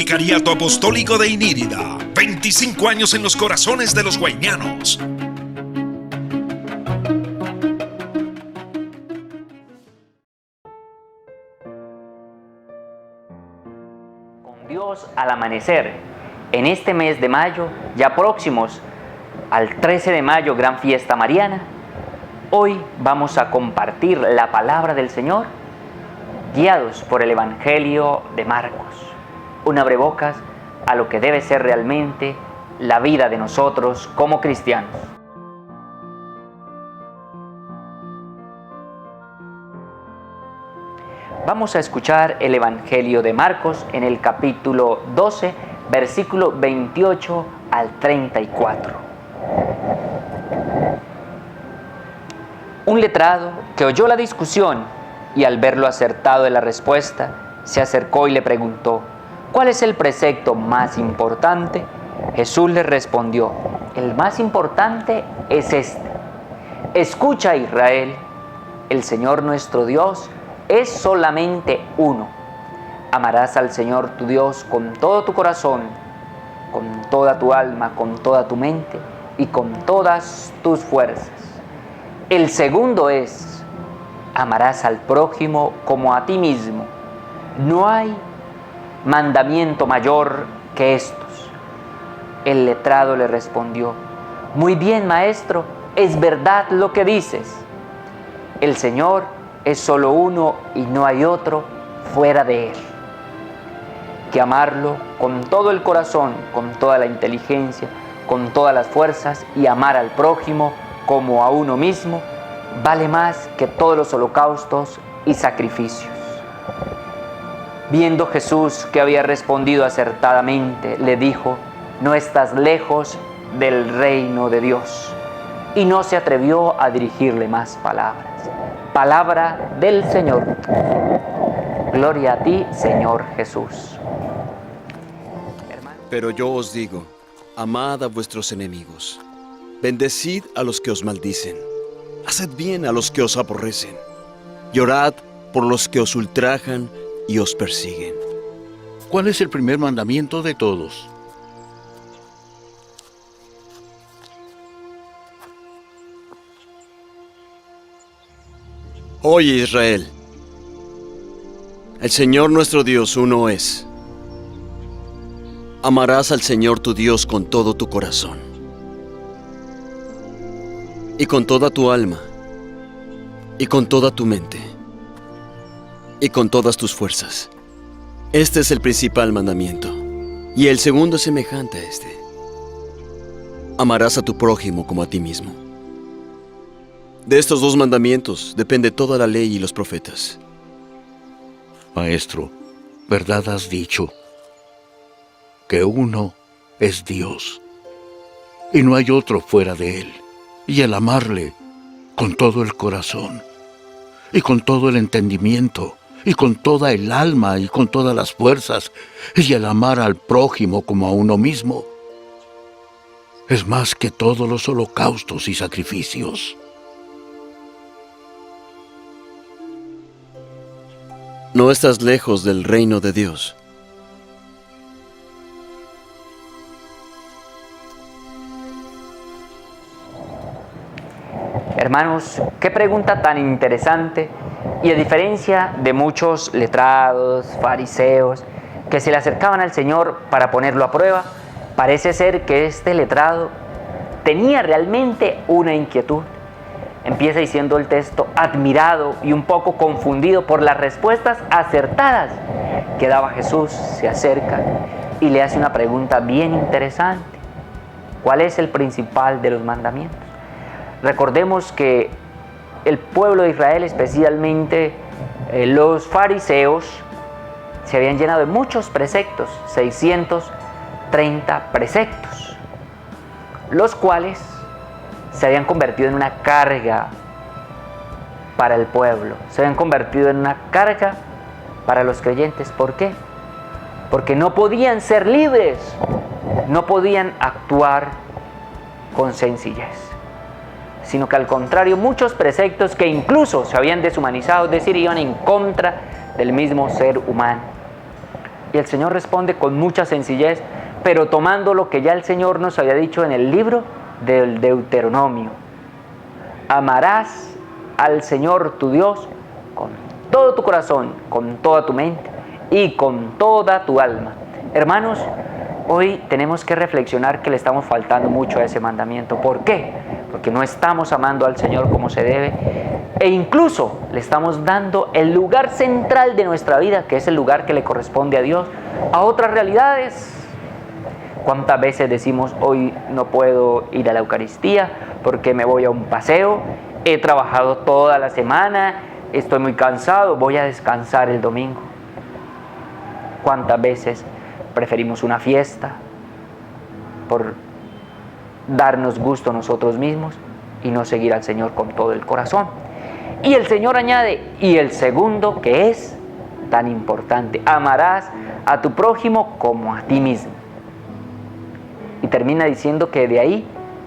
Vicariato Apostólico de Inírida, 25 años en los corazones de los guaymanos. Con Dios al amanecer, en este mes de mayo, ya próximos al 13 de mayo, gran fiesta mariana, hoy vamos a compartir la palabra del Señor, guiados por el Evangelio de Marcos, un abrebocas a lo que debe ser realmente la vida de nosotros como cristianos. Vamos a escuchar el Evangelio de Marcos en el capítulo 12, versículo 28 al 34. Un letrado que oyó la discusión y al verlo acertado de la respuesta, se acercó y le preguntó: ¿cuál es el precepto más importante? Jesús le respondió: el más importante es este. Escucha, Israel, el Señor nuestro Dios es solamente uno. Amarás al Señor tu Dios con todo tu corazón, con toda tu alma, con toda tu mente y con todas tus fuerzas. El segundo es: amarás al prójimo como a ti mismo. No hay mandamiento mayor que estos. El letrado le respondió: muy bien, maestro, es verdad lo que dices. El Señor es solo uno y no hay otro fuera de Él. Que amarlo con todo el corazón, con toda la inteligencia, con todas las fuerzas, y amar al prójimo como a uno mismo, vale más que todos los holocaustos y sacrificios. Viendo Jesús que había respondido acertadamente, le dijo: no estás lejos del reino de Dios. Y no se atrevió a dirigirle más palabras. Palabra del Señor. Gloria a ti, Señor Jesús. Pero yo os digo, amad a vuestros enemigos, bendecid a los que os maldicen, haced bien a los que os aborrecen, y orad por los que os ultrajan y os persiguen. ¿Cuál es el primer mandamiento de todos? Oye, Israel, el Señor nuestro Dios uno es. Amarás al Señor tu Dios con todo tu corazón, y con toda tu alma, y con toda tu mente, y con todas tus fuerzas. Este es el principal mandamiento, y el segundo es semejante a este: amarás a tu prójimo como a ti mismo. De estos dos mandamientos depende toda la ley y los profetas. Maestro, verdad has dicho, que uno es Dios, y no hay otro fuera de Él. Y el amarle con todo el corazón, y con todo el entendimiento, y con toda el alma, y con todas las fuerzas, y el amar al prójimo como a uno mismo, es más que todos los holocaustos y sacrificios. No estás lejos del reino de Dios. Hermanos, qué pregunta tan interesante, y a diferencia de muchos letrados, fariseos, que se le acercaban al Señor para ponerlo a prueba, parece ser que este letrado tenía realmente una inquietud. Empieza diciendo el texto, admirado y un poco confundido por las respuestas acertadas que daba Jesús, se acerca y le hace una pregunta bien interesante. ¿Cuál es el principal de los mandamientos? Recordemos que el pueblo de Israel, especialmente los fariseos, se habían llenado de muchos preceptos, 630 preceptos, los cuales se habían convertido en una carga para el pueblo, se habían convertido en una carga para los creyentes. ¿Por qué? Porque no podían ser libres, no podían actuar con sencillez, sino que al contrario, muchos preceptos que incluso se habían deshumanizado, es decir, iban en contra del mismo ser humano. Y el Señor responde con mucha sencillez, pero tomando lo que ya el Señor nos había dicho en el libro del Deuteronomio. Amarás al Señor tu Dios con todo tu corazón, con toda tu mente y con toda tu alma. Hermanos, hoy tenemos que reflexionar que le estamos faltando mucho a ese mandamiento. ¿Por qué? Porque no estamos amando al Señor como se debe e incluso le estamos dando el lugar central de nuestra vida, que es el lugar que le corresponde a Dios, a otras realidades. ¿Cuántas veces decimos, hoy no puedo ir a la Eucaristía porque me voy a un paseo, he trabajado toda la semana, estoy muy cansado, voy a descansar el domingo? ¿Cuántas veces preferimos una fiesta por darnos gusto nosotros mismos y no seguir al Señor con todo el corazón? Y el Señor añade, y el segundo, que es tan importante, amarás a tu prójimo como a ti mismo. Y termina diciendo que de ahí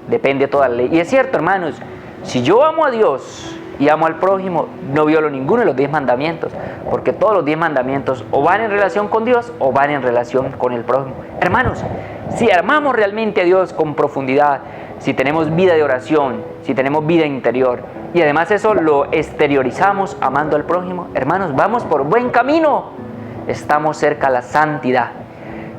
depende toda la ley. Y es cierto, hermanos, si yo amo a Dios y amo al prójimo, no violo ninguno de los 10 mandamientos, porque todos los 10 mandamientos o van en relación con Dios o van en relación con el prójimo. Hermanos, si amamos realmente a Dios con profundidad, si tenemos vida de oración, si tenemos vida interior, y además eso lo exteriorizamos amando al prójimo, hermanos, vamos por buen camino, estamos cerca a la santidad.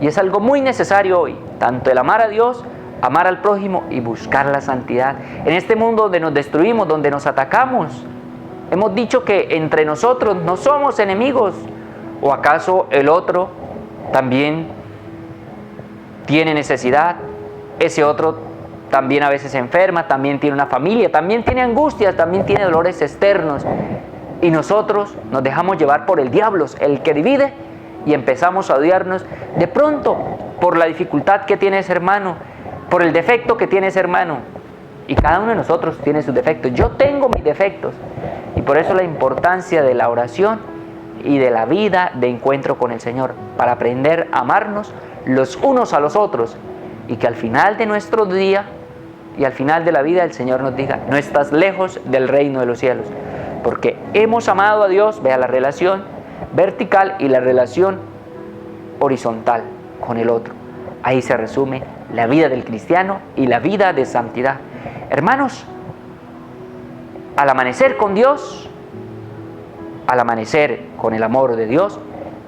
Y es algo muy necesario hoy, tanto el amar a Dios, amar al prójimo y buscar la santidad. En este mundo donde nos destruimos, donde nos atacamos, hemos dicho que entre nosotros no somos enemigos. ¿O acaso el otro también tiene necesidad? Ese otro también a veces se enferma, también tiene una familia, también tiene angustias, también tiene dolores externos. Y nosotros nos dejamos llevar por el diablo, el que divide, y empezamos a odiarnos de pronto por la dificultad que tiene ese hermano, por el defecto que tiene ese hermano. Y cada uno de nosotros tiene sus defectos. Yo tengo mis defectos. Y por eso la importancia de la oración y de la vida de encuentro con el Señor, para aprender a amarnos los unos a los otros. Y que al final de nuestro día y al final de la vida el Señor nos diga, no estás lejos del reino de los cielos. Porque hemos amado a Dios, vea la relación vertical y la relación horizontal con el otro. Ahí se resume la vida del cristiano y la vida de santidad. Hermanos, al amanecer con Dios, al amanecer con el amor de Dios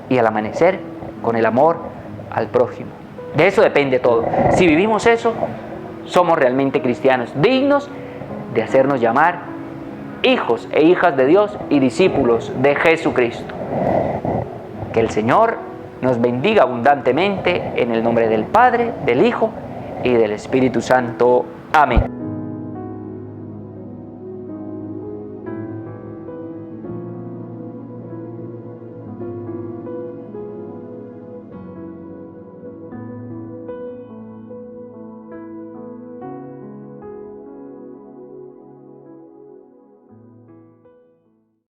y al amanecer con el amor al prójimo. De eso depende todo. Si vivimos eso, somos realmente cristianos, dignos de hacernos llamar hijos e hijas de Dios y discípulos de Jesucristo. Que el Señor nos bendiga abundantemente en el nombre del Padre, del Hijo y del Espíritu Santo. Amén.